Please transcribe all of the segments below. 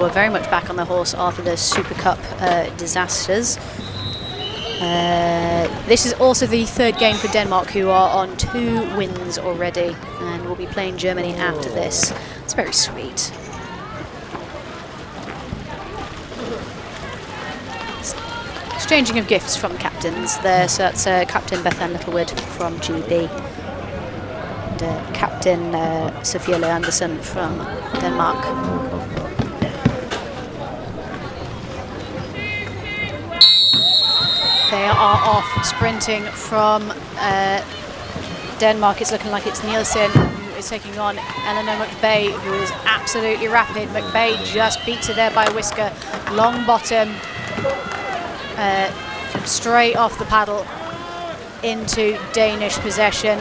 We're very much back on the horse after the Super Cup disasters. This is also the third game for Denmark, who are on 2 wins already, and will be playing Germany after this. It's very sweet. Exchanging of gifts from captains there. So that's Captain Bethan Littlewood from GB, and Captain Sophia Leanderson from Denmark. They are off sprinting from Denmark. It's looking like it's Nielsen who is taking on Eleanor McBay, who is absolutely rapid. McBay just beats her there by a whisker. Long bottom, straight off the paddle into Danish possession.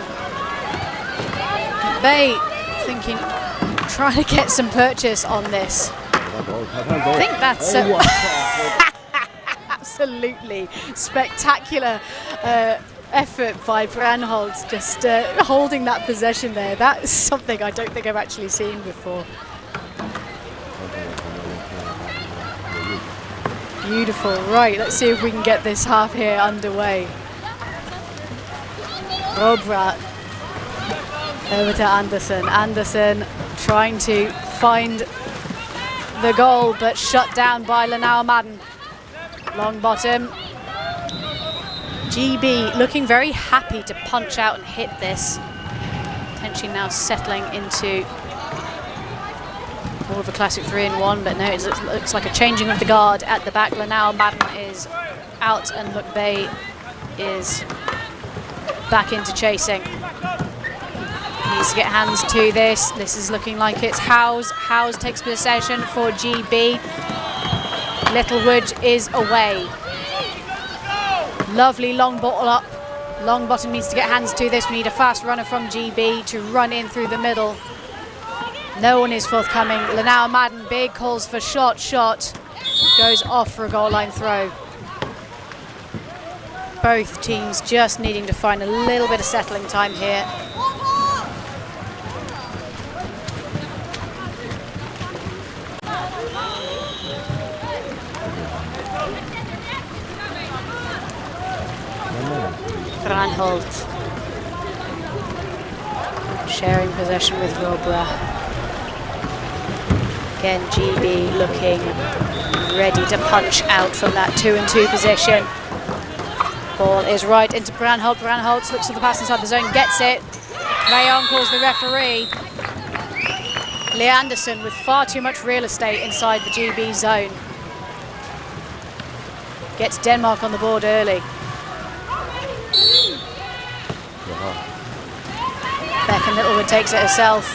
McBay trying to get some purchase on this. I think that's absolutely spectacular effort by Brandholt, just holding that possession there. That is something I don't think I've actually seen before. Beautiful. Right, let's see if we can get this half here underway. Robra over to Andersen. Andersen trying to find the goal, but shut down by Lanao Madden. Long bottom. GB looking very happy to punch out and hit this. Potentially now settling into more of a classic 3-in-1, but no, it looks like a changing of the guard at the back. Lanao Madden is out and McBay is back into chasing. Needs to get hands to this. This is looking like it's Howes. Howes takes possession for GB. Littlewood is away. Lovely long ball up. Long bottom needs to get hands to this. We need a fast runner from GB to run in through the middle. No one is forthcoming. Lanao Madden, big calls for shot. Goes off for a goal line throw. Both teams just needing to find a little bit of settling time here. Brandholt sharing possession with Robra. Again, GB looking ready to punch out from that 2-and-2 position. Ball is right into Brandholt. Brandholt looks for the pass inside the zone, gets it. Play on calls the referee. Leanderson with far too much real estate inside the GB zone. Gets Denmark on the board early. Bethan Littlewood takes it herself.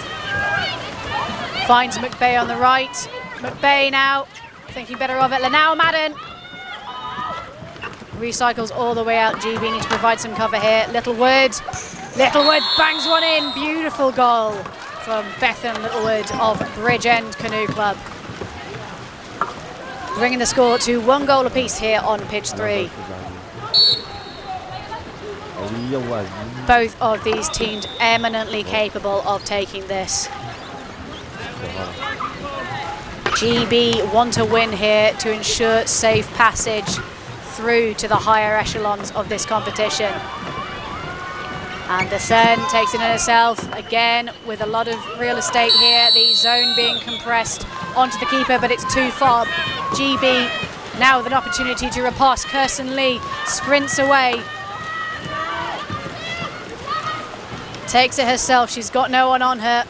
Finds McBay on the right. McBay now thinking better of it. Lanao Madden recycles all the way out. GB needs to provide some cover here. Littlewood bangs one in. Beautiful goal from Bethan Littlewood of Bridgend Canoe Club. Bringing the score to 1 goal apiece here on pitch 3. Both of these teams eminently capable of taking this. GB want to win here to ensure safe passage through to the higher echelons of this competition. Andersen takes it in herself, again with a lot of real estate here. The zone being compressed onto the keeper, but it's too far. GB now with an opportunity to riposte. Kirsten Lee sprints away. Takes it herself, she's got no one on her.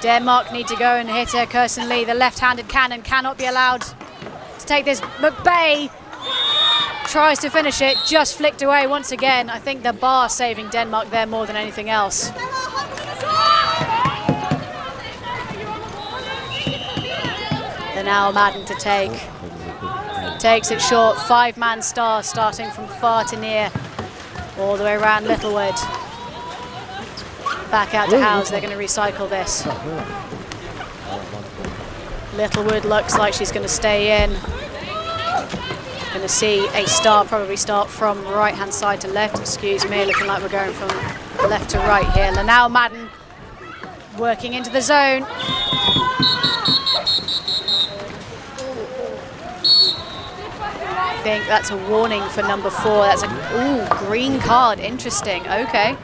Denmark need to go and hit her. Kirsten Lee, the left-handed cannon, cannot be allowed to take this. McBay tries to finish it, just flicked away once again. I think the bar saving Denmark there more than anything else. Lanao Madden to take. Takes it short, 5-man star starting from far to near. All the way around Littlewood. Back out to Howes, they're going to recycle this. Littlewood looks like she's going to stay in. Going to see a star probably start from right-hand side to left, excuse me, looking like we're going from left to right here. Lanao Madden working into the zone. think that's a warning for number 4. That's a green card. Interesting. Okay.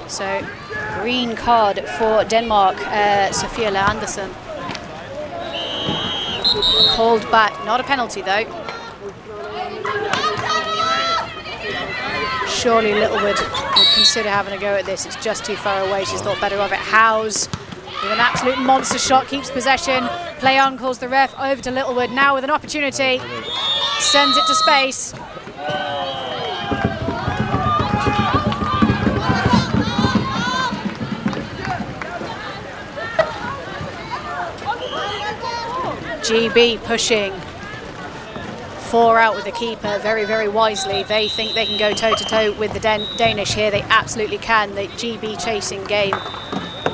So green card for Denmark, Sofia Leandersen. Called back. Not a penalty though. Surely Littlewood would consider having a go at this. It's just too far away. She's thought better of it. Howes with an absolute monster shot, keeps possession. Play on, calls the ref, over to Littlewood. Now with an opportunity, sends it to space. GB pushing 4 out with the keeper very, very wisely. They think they can go toe-to-toe with the Danish here. They absolutely can. The GB chasing game.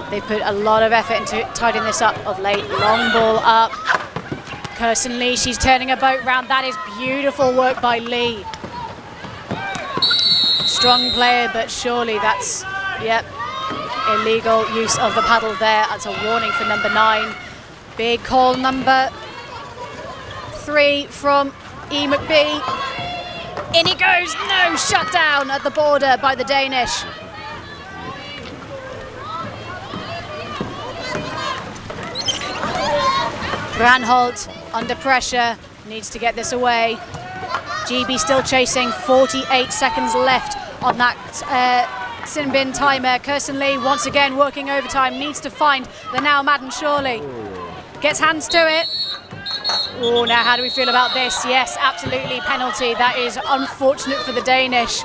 They put a lot of effort into tidying this up of late. Long ball up. Kirsten Lee, she's turning a boat round. That is beautiful work by Lee. Strong player, but surely that's, yep, illegal use of the paddle there. That's a warning for number 9. Big call, number 3 from E. McBee. In he goes. No, shut down at the border by the Danish. Ranholt under pressure, needs to get this away. GB still chasing, 48 seconds left on that sin bin timer. Kirsten Lee once again working overtime, needs to find the now Madden Shawley. Gets hands to it. Oh, now how do we feel about this? Yes, absolutely penalty. That is unfortunate for the Danish,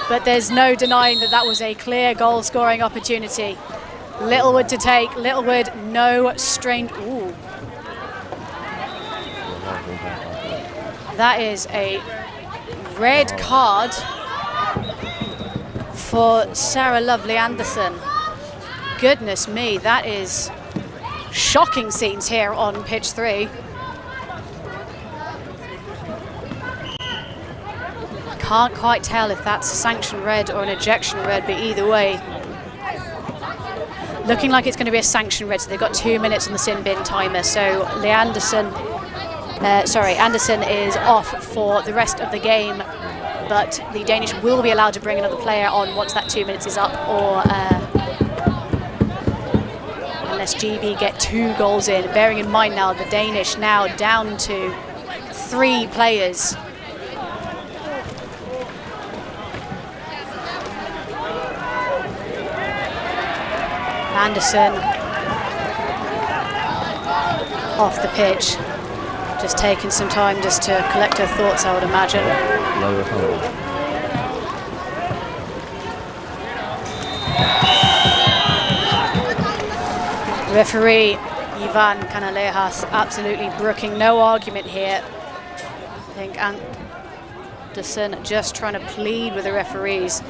but there's no denying that that was a clear goal scoring opportunity. Littlewood to take. Littlewood, no strained. Ooh. That is a red card for Sarah Lovely Anderson. Goodness me, that is shocking scenes here on pitch 3. Can't quite tell if that's a sanction red or an ejection red, but either way, looking like it's going to be a sanction red. So they've got 2 minutes on the sin bin timer. So Anderson is off for the rest of the game, but the Danish will be allowed to bring another player on once that 2 minutes is up, or unless GB get 2 goals in. Bearing in mind now the Danish now down to 3 players. Anderson off the pitch, just taking some time just to collect her thoughts, I would imagine. Referee Ivan Kanalejas absolutely brooking no argument here. I think Anderson just trying to plead with the referees.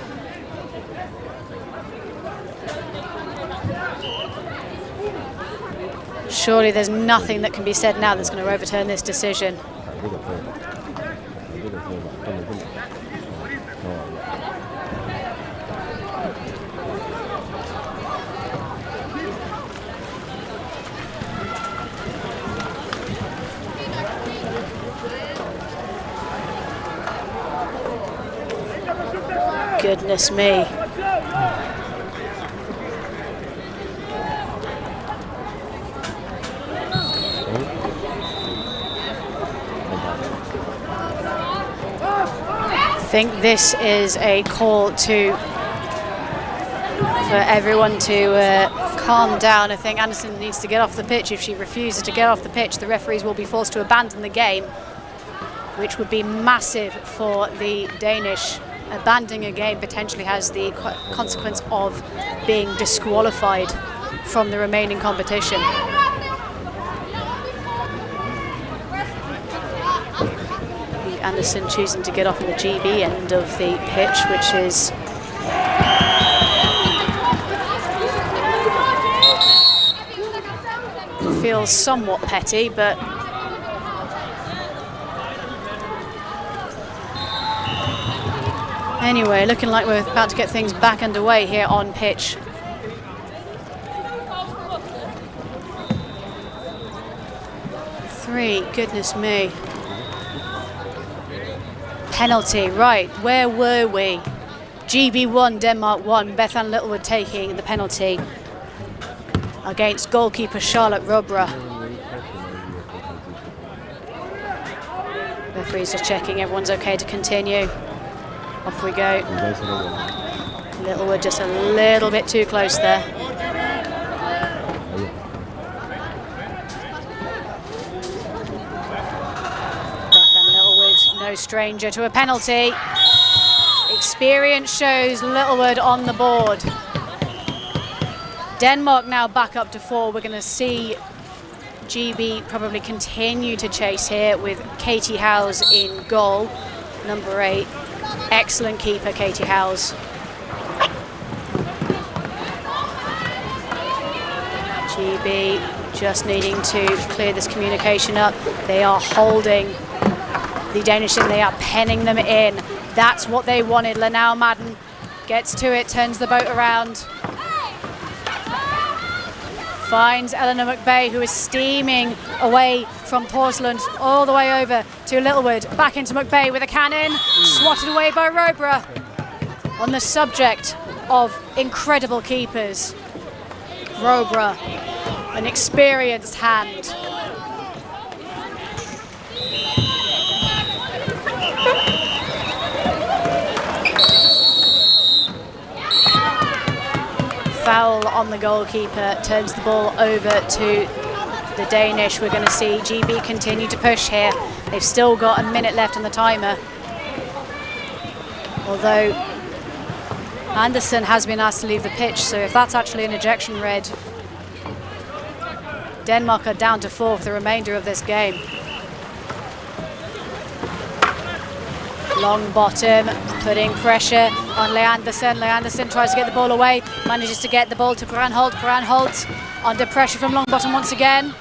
Surely there's nothing that can be said now that's going to overturn this decision. Goodness me. I think this is a call for everyone to calm down. I think Anderson needs to get off the pitch. If she refuses to get off the pitch, the referees will be forced to abandon the game, which would be massive for the Danish. Abandoning a game potentially has the consequence of being disqualified from the remaining competition. Anderson choosing to get off on the GB end of the pitch, which is feels somewhat petty, but anyway, looking like we're about to get things back underway here on pitch. Three, goodness me. Penalty, right, where were we? GB 1, Denmark 1, Bethan Littlewood taking the penalty against goalkeeper Charlotte Robra. Referee's just checking everyone's okay to continue. Off we go. Littlewood just a little bit too close there. Bethan Littlewood, no stranger to a penalty. Experience shows Littlewood on the board. Denmark now back up to 4. We're going to see GB probably continue to chase here with Katie Howes in goal, number 8. Excellent keeper, Katie Howes. GB just needing to clear this communication up. They are holding the Danish in, they are penning them in. That's what they wanted. Lanao Madden gets to it, turns the boat around. Finds Eleanor McVeigh, who is steaming away from Portland, all the way over to Littlewood. Back into McVeigh with a cannon, swatted away by Robra. On the subject of incredible keepers, Robra, an experienced hand. Foul on the goalkeeper, turns the ball over to the Danish. We're going to see GB continue to push here. They've still got a minute left on the timer. Although Anderson has been asked to leave the pitch, so if that's actually an ejection red, Denmark are down to 4 for the remainder of this game. Long bottom, putting pressure on Leanderson. Leanderson tries to get the ball away, manages to get the ball to Brandholt. Brandholt under pressure from long bottom once again.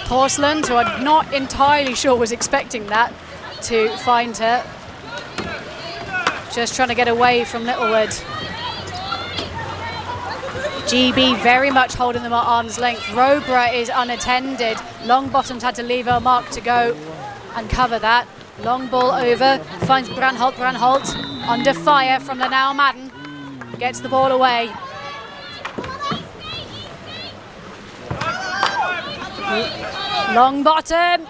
Portland, who I'm not entirely sure was expecting that, to find her. Just trying to get away from Littlewood. GB very much holding them at arm's length. Robra is unattended. Long bottom's had to leave her mark to go and cover that. Long ball over, finds Brandholt. Brandholt under fire from Lanao Madden. Gets the ball away. Long bottom.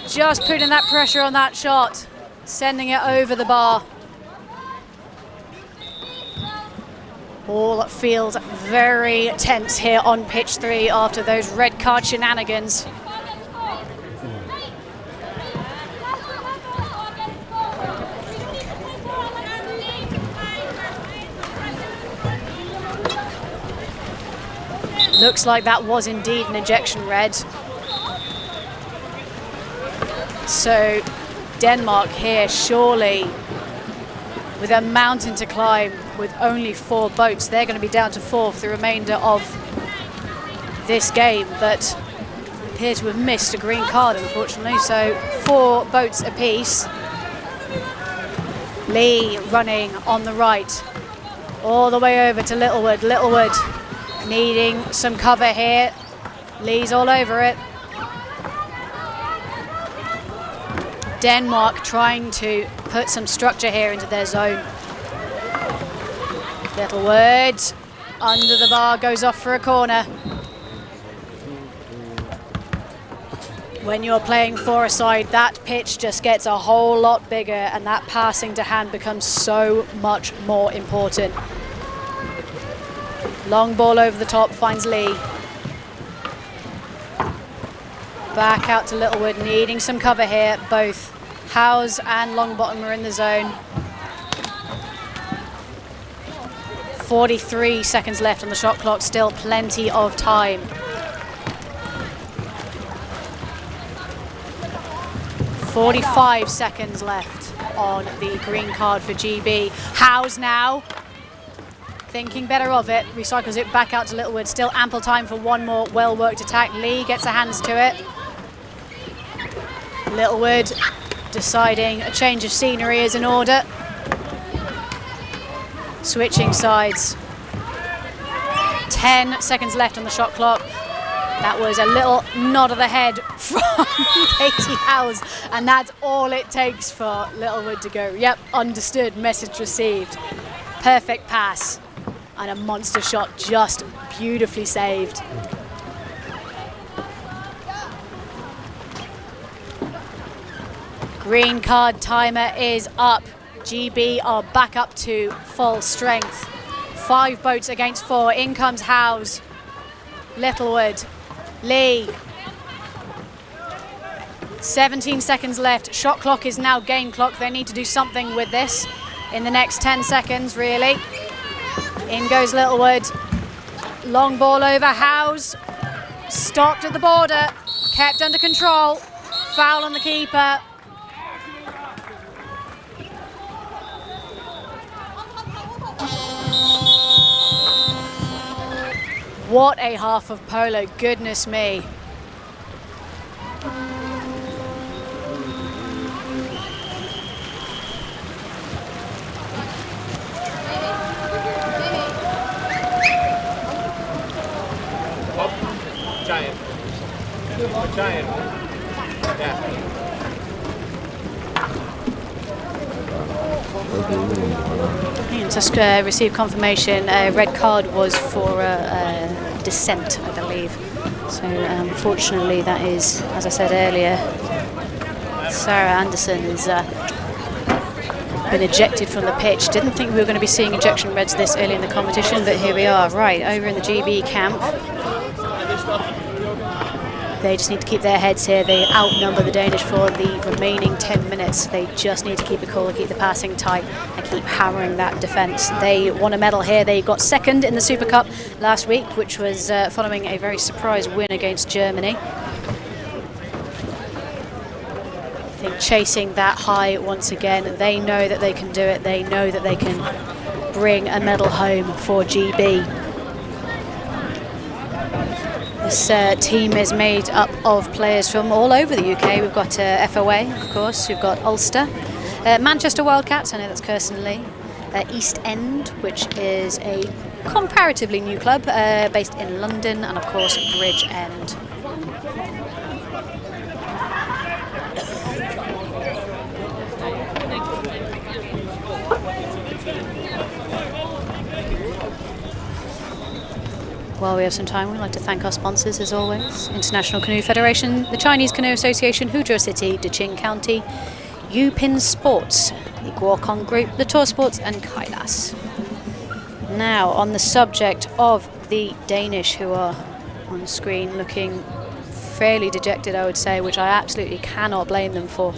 Just putting that pressure on that shot. Sending it over the bar. All feels very tense here on pitch 3 after those red card shenanigans. Looks like that was indeed an ejection red. So Denmark here surely with a mountain to climb with only 4 boats. They're going to be down to 4 for the remainder of this game, but appear to have missed a green card unfortunately. So 4 boats apiece. Lee running on the right all the way over to Littlewood. Littlewood needing some cover here. Lee's all over it. Denmark trying to put some structure here into their zone. Littlewood under the bar, goes off for a corner. When you're playing 4-a-side, that pitch just gets a whole lot bigger and that passing to hand becomes so much more important. Long ball over the top, finds Lee. Back out to Littlewood, needing some cover here. Both Howes and Longbottom are in the zone. 43 seconds left on the shot clock, still plenty of time. .45 seconds left on the green card for GB. Howes now thinking better of it, recycles it back out to Littlewood. Still ample time for one more well-worked attack. Lee gets her hands to it. Littlewood deciding a change of scenery is in order. Switching sides. 10 seconds left on the shot clock. That was a little nod of the head from Katie Howes, and that's all it takes for Littlewood to go, yep, understood, message received. Perfect pass and a monster shot, just beautifully saved. Green card timer is up. GB are back up to full strength. 5 boats against 4. In comes Howes. Littlewood. Lee. 17 seconds left. Shot clock is now game clock. They need to do something with this in the next 10 seconds, really. In goes Littlewood. Long ball over. Howes. Stopped at the border. Kept under control. Foul on the keeper. What a half of Polo, goodness me. Giant. Giant. Yeah. Just received confirmation. Red card was for dissent, I believe. So unfortunately, that is, as I said earlier, Sarah Anderson has been ejected from the pitch. Didn't think we were going to be seeing ejection reds this early in the competition, but here we are. Right, over in the GB camp. They just need to keep their heads here. They outnumber the Danish for the remaining 10 minutes. They just need to keep it cool and keep the passing tight and keep hammering that defence. They won a medal here. They got second in the Super Cup last week, which was following a very surprise win against Germany. I think chasing that high once again. They know that they can do it. They know that they can bring a medal home for GB. This team is made up of players from all over the UK. We've got FOA, of course. We've got Ulster, Manchester Wildcats. I know that's Kirsten Lee. East End, which is a comparatively new club based in London, and of course Bridge End. While we have some time, we'd like to thank our sponsors, as always. International Canoe Federation, the Chinese Canoe Association, Huzhou City, Deqing County, Yupin Sports, the Guokong Group, the Tour Sports, and Kailas. Now, on the subject of the Danish, who are on screen looking fairly dejected, I would say, which I absolutely cannot blame them for.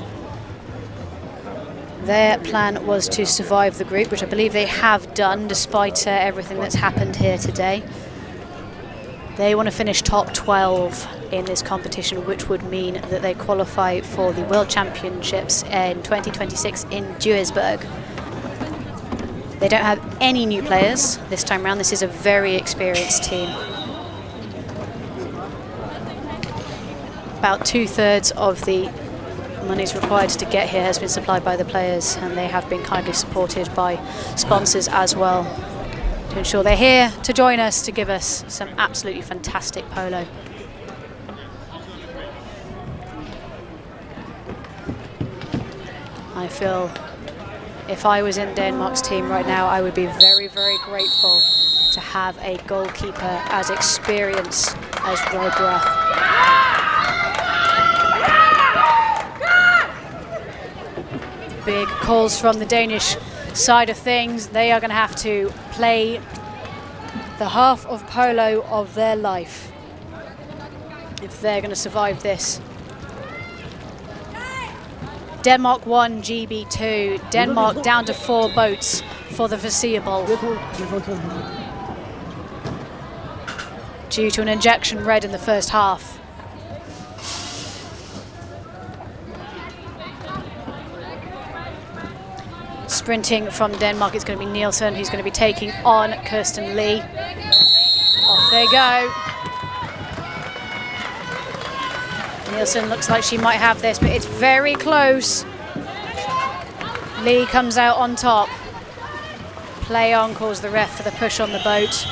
Their plan was to survive the group, which I believe they have done, despite everything that's happened here today. They want to finish top 12 in this competition, which would mean that they qualify for the World Championships in 2026 in Duisburg. They don't have any new players this time around. This is a very experienced team. About 2/3 of the monies required to get here has been supplied by the players, and they have been kindly supported by sponsors as well, to ensure they're here to join us, to give us some absolutely fantastic polo. I feel if I was in Denmark's team right now, I would be very, very grateful to have a goalkeeper as experienced as Robra. Big calls from the Danish side of things. They are going to have to play the half of polo of their life if they're going to survive this. Denmark 1, GB 2. Denmark down to 4 boats for the foreseeable, due to an injection red in the first half. Sprinting from Denmark, it's going to be Nielsen who's going to be taking on Kirsten Lee. Off they go. Nielsen looks like she might have this, but it's very close. Lee comes out on top. Play on calls the ref for the push on the boat.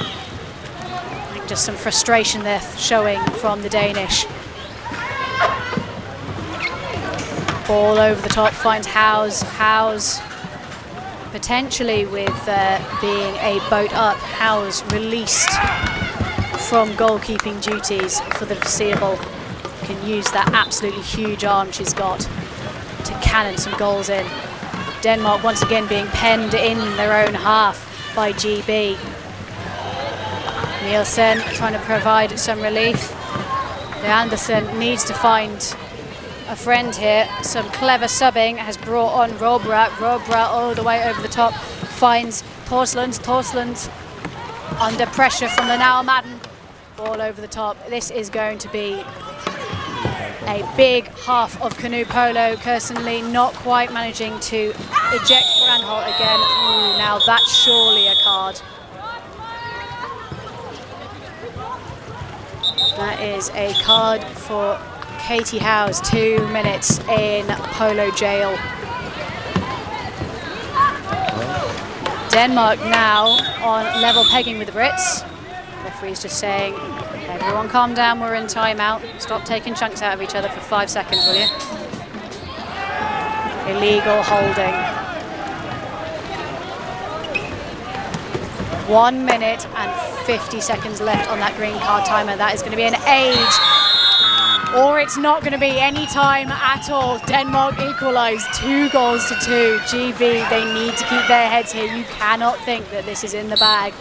just some frustration there showing from the Danish. Ball over the top, finds Huzhou, potentially with being a boat up. Huzhou released from goalkeeping duties for the foreseeable. Can use that absolutely huge arm she's got to cannon some goals in. Denmark once again being penned in their own half by GB. Nielsen trying to provide some relief. Andersen needs to find a friend here. Some clever subbing has brought on Robra. Robra all the way over the top finds Torsland. Torsland under pressure from the now Madden. Ball over the top. This is going to be a big half of canoe polo. Kirsten Lee not quite managing to eject Granholt again. Ooh, now that's surely a card. That is a card for Katie Howes, 2 minutes in polo jail. Denmark now on level pegging with the Brits. Referee's just saying, everyone calm down, we're in timeout. Stop taking chunks out of each other for 5 seconds, will you? Illegal holding. 1 minute and 50 seconds left on that green card timer. That is going to be an age, or it's not going to be any time at all. Denmark equalised 2-2. GB, they need to keep their heads here. You cannot think that this is in the bag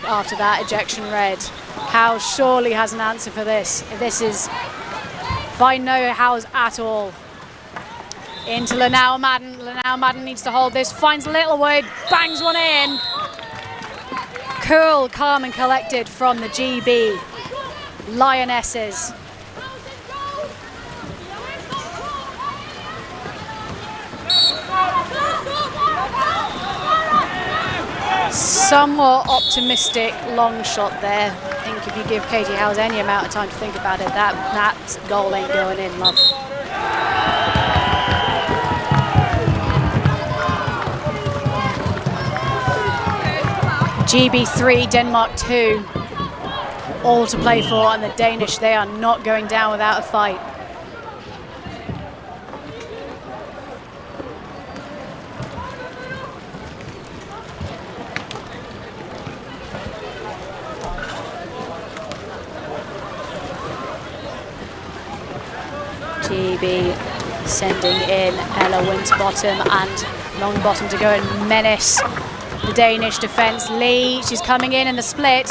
after that ejection red. Howe surely has an answer for this. If I know Howe's at all. Into Lanao Madden. Lanao Madden needs to hold this. Finds Littlewood. Bangs one in. Cool, calm and collected from the GB Lionesses. Somewhat optimistic long shot there. I think if you give Katie Howes any amount of time to think about it, that goal ain't going in, love. GB 3, Denmark 2. All to play for, and the Danish, they are not going down without a fight. GB sending in Ella Winterbottom and Longbottom to go and menace the Danish defence. Lee, she's coming in the split.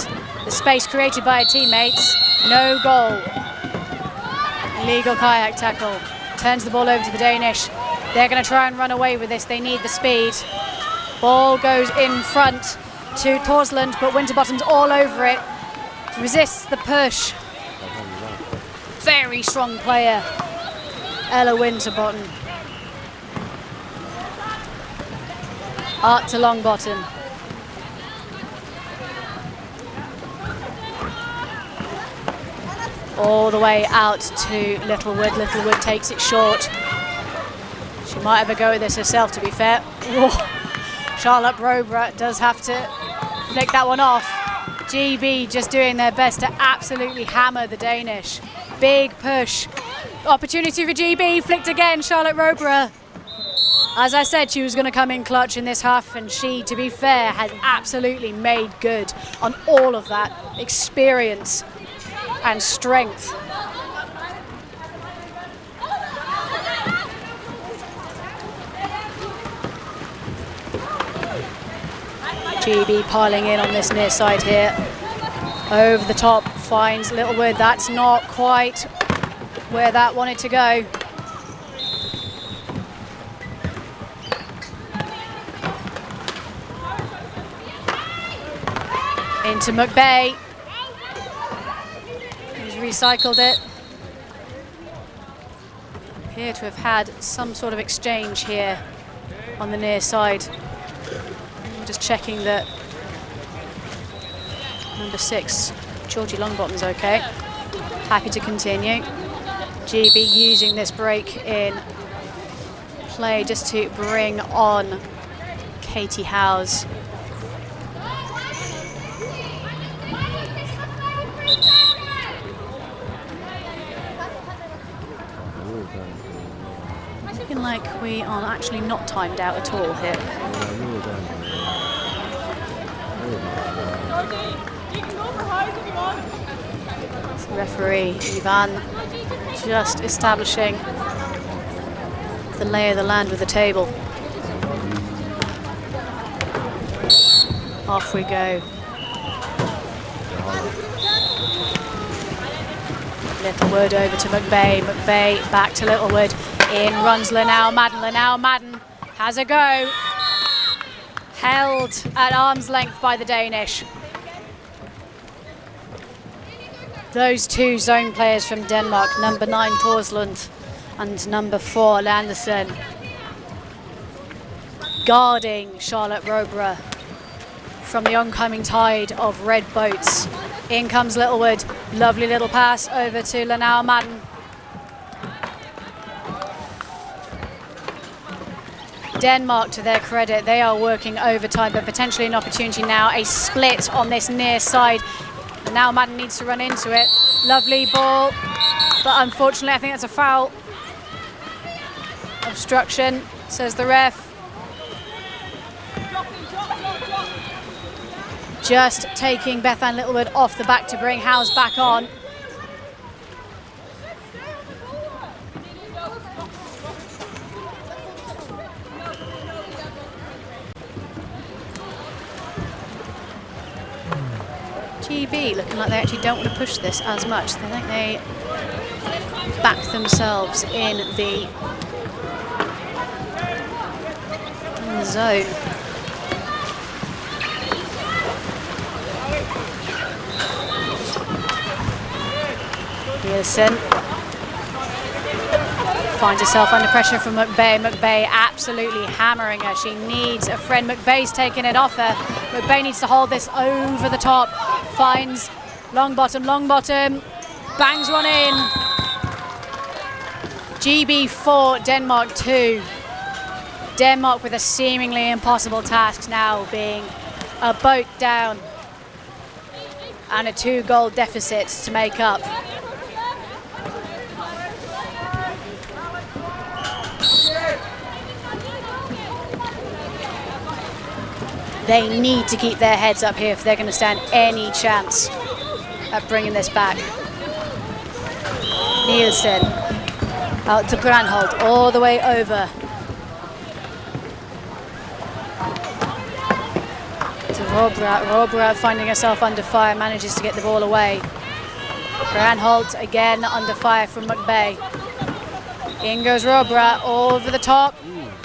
The space created by her teammates. No goal. Illegal kayak tackle. Turns the ball over to the Danish. They're going to try and run away with this. They need the speed. Ball goes in front to Torsland, but Winterbottom's all over it. Resists the push. Very strong player, Ella Winterbottom. Art to Longbottom. All the way out to Littlewood. Littlewood takes it short. She might have a go at this herself, to be fair. Whoa. Charlotte Robra does have to flick that one off. GB just doing their best to absolutely hammer the Danish. Big push. Opportunity for GB. Flicked again, Charlotte Robra. As I said, she was going to come in clutch in this half, and she, to be fair, has absolutely made good on all of that experience and strength. GB piling in on this near side here. Over the top, finds Littlewood. That's not quite where that wanted to go. Into McBay. He's recycled it. Appear to have had some sort of exchange here on the near side. I'm just checking that number 6, Georgie Longbottom's okay. Happy to continue. GB using this break in play just to bring on Katie Howes. Looking like we are actually not timed out at all here. Referee Ivan just establishing the lay of the land with the table. Off we go. Littlewood over to McVeigh. McVeigh back to Littlewood. In runs Lanao Madden. Lanao Madden has a go. Held at arm's length by the Danish. Those two zone players from Denmark, number 9 Torslund and number 4 Landersen, guarding Charlotte Robera from the oncoming tide of red boats. In comes Littlewood. Lovely little pass over to Lanao Madden. Denmark, to their credit, they are working overtime, but potentially an opportunity now. A split on this near side. Now Madden needs to run into it. Lovely ball, but unfortunately I think that's a foul. Obstruction, says the ref. Just taking Bethan Littlewood off the back to bring Howes back on. GB looking like they actually don't want to push this as much. They think they back themselves in the zone. Nielsen finds herself under pressure from McVeigh. McVeigh absolutely hammering her. She needs a friend. McVeigh's taking it off her. McVeigh needs to hold this over the top. Finds long bottom, bangs one in. GB 4, Denmark 2. Denmark with a seemingly impossible task now, being a boat down and a 2-goal deficit to make up. They need to keep their heads up here if they're going to stand any chance at bringing this back. Nielsen out to Brandholt, all the way over to Robrat. Robrat finding herself under fire, manages to get the ball away. Brandholt again under fire from McVeigh. In goes Robrat over the top.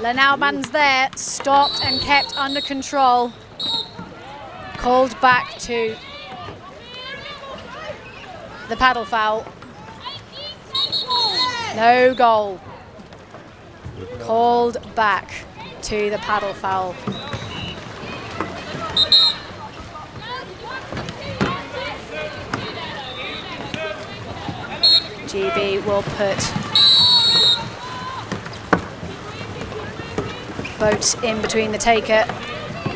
Lanao Madden's there, stopped and kept under control. Called back to the paddle foul. No goal. Called back to the paddle foul. GB will put boats in between the taker.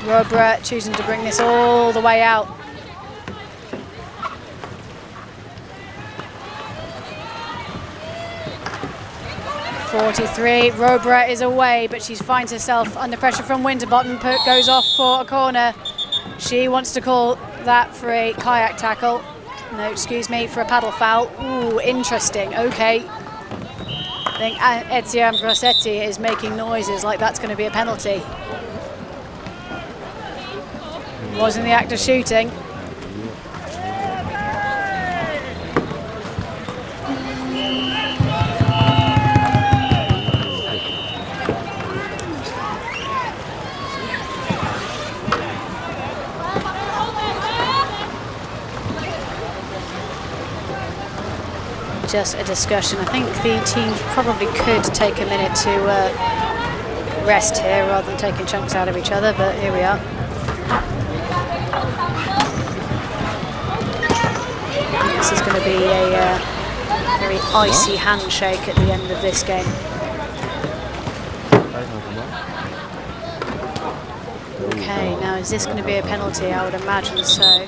Robera choosing to bring this all the way out. .43, Robera is away, but she finds herself under pressure from Winterbottom. Goes off for a corner. She wants to call that for a kayak tackle. No, excuse me, for a paddle foul. Ooh, interesting, okay. I think Ezio Ambrosetti is making noises like that's going to be a penalty. Was in the act of shooting. Just a discussion. I think the teams probably could take a minute to rest here rather than taking chunks out of each other, but here we are. This is going to be a very icy handshake at the end of this game. Okay, now is this going to be a penalty? I would imagine so.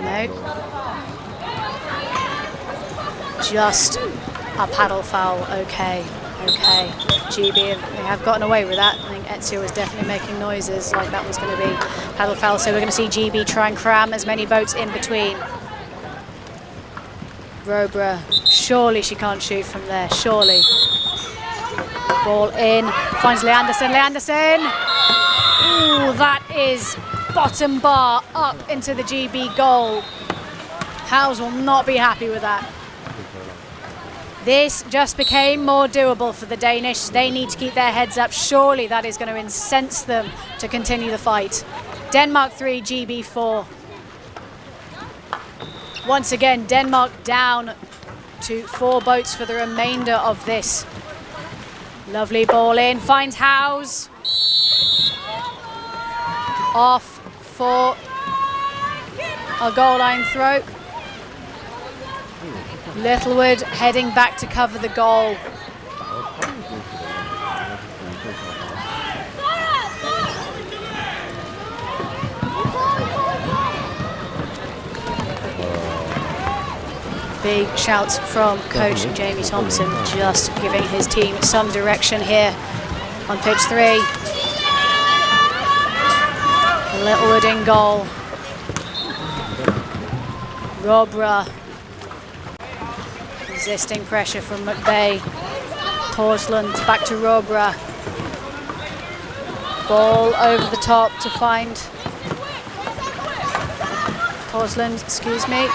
No. Just a paddle foul, okay. Okay, GB, they have gotten away with that. I think Ezio was definitely making noises like that was going to be paddle foul. So we're going to see GB try and cram as many boats in between. Robra, surely she can't shoot from there, surely. Ball in, finds Leanderson. Ooh, that is bottom bar up into the GB goal. Howes will not be happy with that. This just became more doable for the Danish. They need to keep their heads up. Surely that is going to incense them to continue the fight. Denmark 3, GB 4. Once again, Denmark down to 4 boats for the remainder of this. Lovely ball in, finds Howes. Off for a goal line throw. Littlewood heading back to cover the goal. Big shouts from coach Jamie Thompson, just giving his team some direction here on pitch 3. Littlewood in goal. Robra resisting pressure from McVeigh. Torsland back to Robra. Ball over the top to find Torsland, excuse me.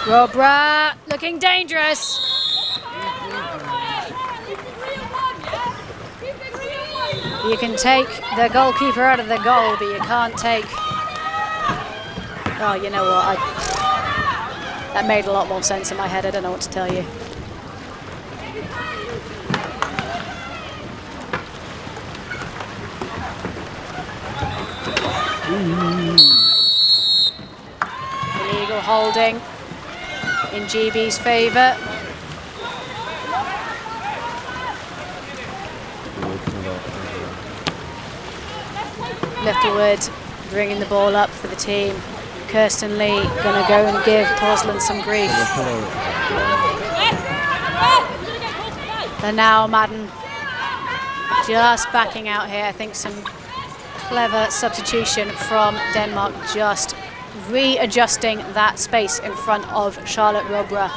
Robra looking dangerous. You can take the goalkeeper out of the goal, but you can't take... Oh, you know what? That made a lot more sense in my head. I don't know what to tell you. Illegal holding in GB's favour. Littlewood bringing the ball up for the team. Kirsten Lee going to go and give Torsland some grief. And now Madden just backing out here. I think some clever substitution from Denmark, just readjusting that space in front of Charlotte Robra.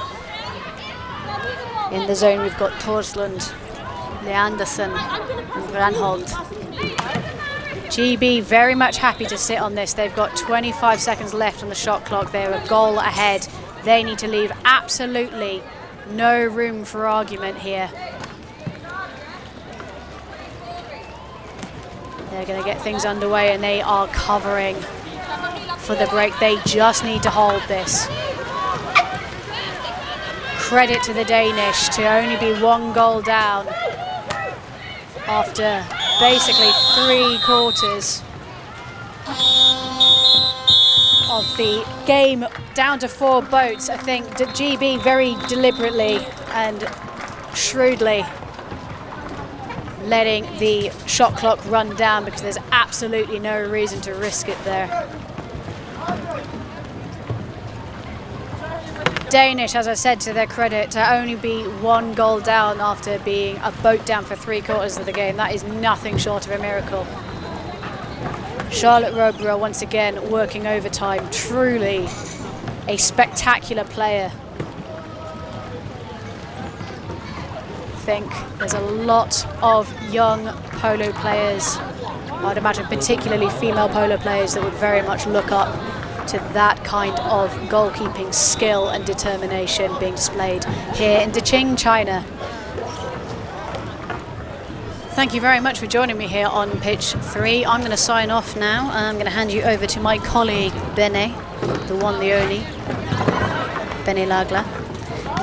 In the zone we've got Torsland, Leanderson and Granholt. GB very much happy to sit on this. They've got 25 seconds left on the shot clock. They're a goal ahead. They need to leave absolutely no room for argument here. They're going to get things underway and they are covering for the break. They just need to hold this. Credit to the Danish to only be 1 goal down after basically 3 quarters of the game, down to 4 boats. I think GB very deliberately and shrewdly letting the shot clock run down because there's absolutely no reason to risk it there. Danish, as I said, to their credit, to only be 1 goal down after being a boat down for 3 quarters of the game, that is nothing short of a miracle. Charlotte Robra once again working overtime, truly a spectacular player. I think there's a lot of young polo players, I'd imagine particularly female polo players, that would very much look up to that kind of goalkeeping skill and determination being displayed here in Deqing, China. Thank you very much for joining me here on pitch 3. I'm going to sign off now. I'm going to hand you over to my colleague Bene, the one, the only, Bene Lagla.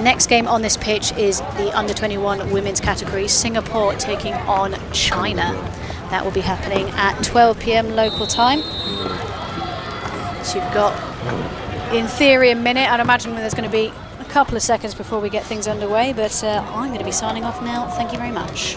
Next game on this pitch is the under-21 women's category, Singapore taking on China. That will be happening at 12 p.m. local time. So you've got, in theory, a minute. I'd imagine there's going to be a couple of seconds before we get things underway, but I'm going to be signing off now. Thank you very much.